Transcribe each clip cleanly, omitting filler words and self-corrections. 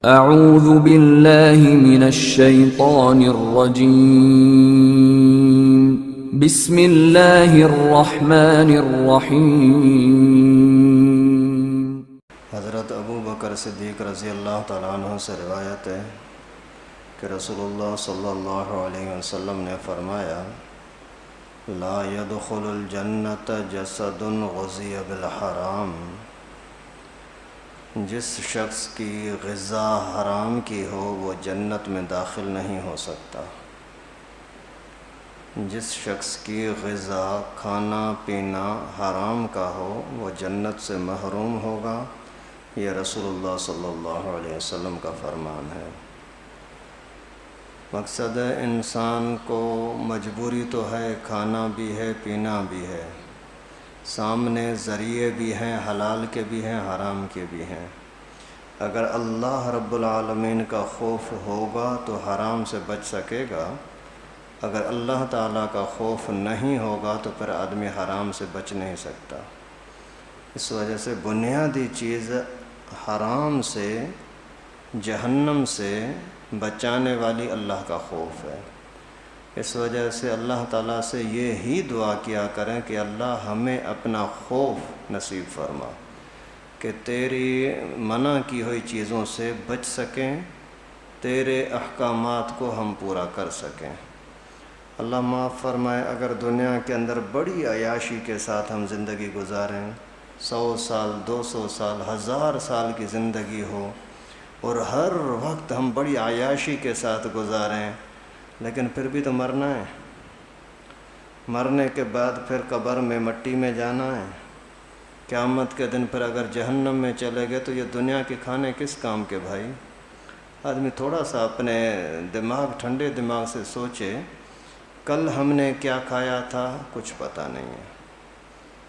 اعوذ باللہ من الشیطان الرجیم بسم اللہ الرحمن الرحیم۔ حضرت ابو بکر صدیق رضی اللہ تعالیٰ عنہ سے روایت ہے کہ رسول اللہ صلی اللہ علیہ وسلم نے فرمایا لا يدخل الجنت جسد غذی بالحرام، جس شخص کی غذا حرام کی ہو وہ جنت میں داخل نہیں ہو سکتا۔ جس شخص کی غذا کھانا پینا حرام کا ہو وہ جنت سے محروم ہوگا، یہ رسول اللہ صلی اللہ علیہ وسلم کا فرمان ہے۔ مقصد ہے انسان کو مجبوری تو ہے، کھانا بھی ہے پینا بھی ہے، سامنے ذریعے بھی ہیں، حلال کے بھی ہیں حرام کے بھی ہیں۔ اگر اللہ رب العالمین کا خوف ہوگا تو حرام سے بچ سکے گا، اگر اللہ تعالیٰ کا خوف نہیں ہوگا تو پھر آدمی حرام سے بچ نہیں سکتا۔ اس وجہ سے بنیادی چیز حرام سے، جہنم سے بچانے والی اللہ کا خوف ہے۔ اس وجہ سے اللہ تعالیٰ سے یہ ہی دعا کیا کریں کہ اللہ ہمیں اپنا خوف نصیب فرما، کہ تیری منع کی ہوئی چیزوں سے بچ سکیں، تیرے احکامات کو ہم پورا کر سکیں۔ اللہ معاف فرمائے اگر دنیا کے اندر بڑی عیاشی کے ساتھ ہم زندگی گزاریں، 100 سال 200 سال 1000 سال کی زندگی ہو اور ہر وقت ہم بڑی عیاشی کے ساتھ گزاریں، لیکن پھر بھی تو مرنا ہے۔ مرنے کے بعد پھر قبر میں مٹی میں جانا ہے۔ قیامت کے دن پھر اگر جہنم میں چلے گئے تو یہ دنیا کے کھانے کس کام کے بھائی؟ آدمی تھوڑا سا اپنے ٹھنڈے دماغ سے سوچے، کل ہم نے کیا کھایا تھا کچھ پتہ نہیں ہے،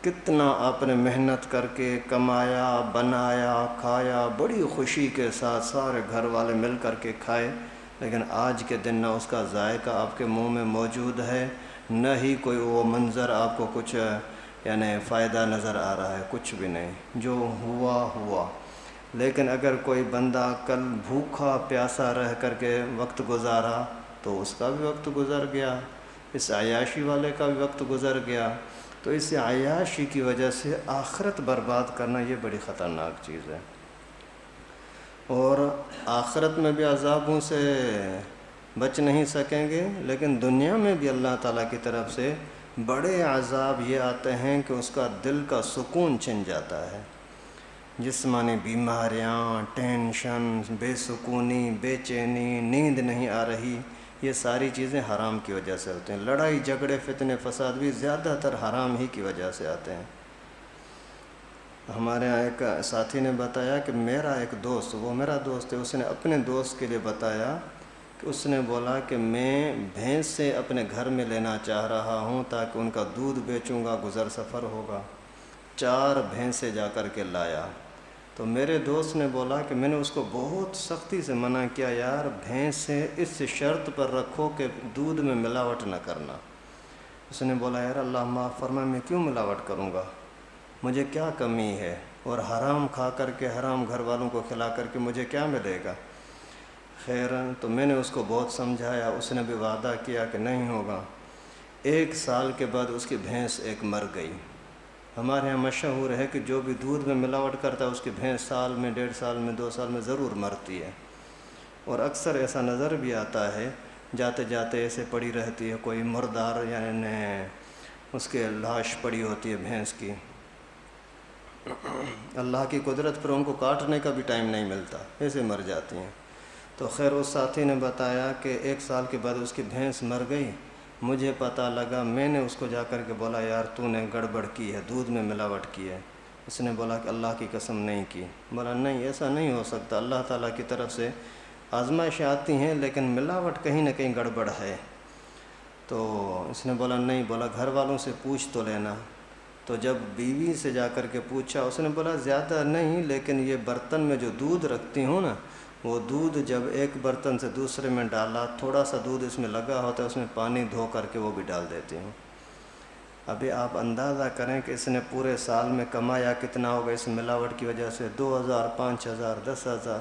کتنا آپ نے محنت کر کے کمایا، بنایا، کھایا، بڑی خوشی کے ساتھ سارے گھر والے مل کر کے کھائے، لیکن آج کے دن نہ اس کا ذائقہ آپ کے منہ میں موجود ہے، نہ ہی کوئی وہ منظر آپ کو کچھ فائدہ نظر آ رہا ہے، کچھ بھی نہیں، جو ہوا ہوا۔ لیکن اگر کوئی بندہ کل بھوکا پیاسا رہ کر کے وقت گزارا تو اس کا بھی وقت گزر گیا، اس عیاشی والے کا بھی وقت گزر گیا۔ تو اس عیاشی کی وجہ سے آخرت برباد کرنا یہ بڑی خطرناک چیز ہے، اور آخرت میں بھی عذابوں سے بچ نہیں سکیں گے، لیکن دنیا میں بھی اللہ تعالیٰ کی طرف سے بڑے عذاب یہ آتے ہیں کہ اس کا دل کا سکون چھن جاتا ہے۔ جسمانی بیماریاں، ٹینشن، بے سکونی، بے چینی، نیند نہیں آ رہی، یہ ساری چیزیں حرام کی وجہ سے ہوتے ہیں۔ لڑائی جھگڑے فتنے فساد بھی زیادہ تر حرام ہی کی وجہ سے آتے ہیں۔ ہمارے یہاں ایک ساتھی نے بتایا کہ میرا ایک دوست، وہ میرا دوست ہے، اس نے اپنے دوست کے لیے بتایا کہ اس نے بولا کہ میں بھینس سے اپنے گھر میں لینا چاہ رہا ہوں تاکہ ان کا دودھ بیچوں گا، گزر سفر ہوگا۔ 4 بھینسیں جا کر کے لایا، تو میرے دوست نے بولا کہ میں نے اس کو بہت سختی سے منع کیا، یار بھینسیں اس شرط پر رکھو کہ دودھ میں ملاوٹ نہ کرنا۔ اس نے بولا یار اللہ معاف فرمائے، میں کیوں ملاوٹ کروں گا، مجھے کیا کمی ہے، اور حرام کھا کر کے حرام گھر والوں کو کھلا کر کے مجھے کیا ملے گا۔ خیر تو میں نے اس کو بہت سمجھایا، اس نے بھی وعدہ کیا کہ نہیں ہوگا۔ 1 سال کے بعد اس کی بھینس ایک مر گئی۔ ہمارے یہاں مشہور ہے کہ جو بھی دودھ میں ملاوٹ کرتا ہے اس کی بھینس سال میں 1.5 سال میں 2 سال میں ضرور مرتی ہے، اور اکثر ایسا نظر بھی آتا ہے جاتے جاتے ایسے پڑی رہتی ہے، کوئی مردار اس کے لاش پڑی ہوتی ہے بھینس کی۔ اللہ کی قدرت پر ان کو کاٹنے کا بھی ٹائم نہیں ملتا، ایسے مر جاتی ہیں۔ تو خیر اس ساتھی نے بتایا کہ 1 سال کے بعد اس کی بھینس مر گئی، مجھے پتہ لگا، میں نے اس کو جا کر کے بولا یار تو نے گڑبڑ کی ہے، دودھ میں ملاوٹ کی ہے۔ اس نے بولا کہ اللہ کی قسم نہیں کی۔ بولا نہیں ایسا نہیں ہو سکتا، اللہ تعالیٰ کی طرف سے آزمائشیں آتی ہیں لیکن ملاوٹ کہیں نہ کہیں گڑبڑ ہے۔ تو اس نے بولا نہیں، بولا گھر والوں سے پوچھ تو لینا۔ تو جب بیوی سے جا کر کے پوچھا، اس نے بولا زیادہ نہیں، لیکن یہ برتن میں جو دودھ رکھتی ہوں نا، وہ دودھ جب ایک برتن سے دوسرے میں ڈالا، تھوڑا سا دودھ اس میں لگا ہوتا ہے، اس میں پانی دھو کر کے وہ بھی ڈال دیتی ہوں۔ ابھی آپ اندازہ کریں کہ اس نے پورے سال میں کمایا کتنا ہوگا اس ملاوٹ کی وجہ سے، 2000 5000 10,000۔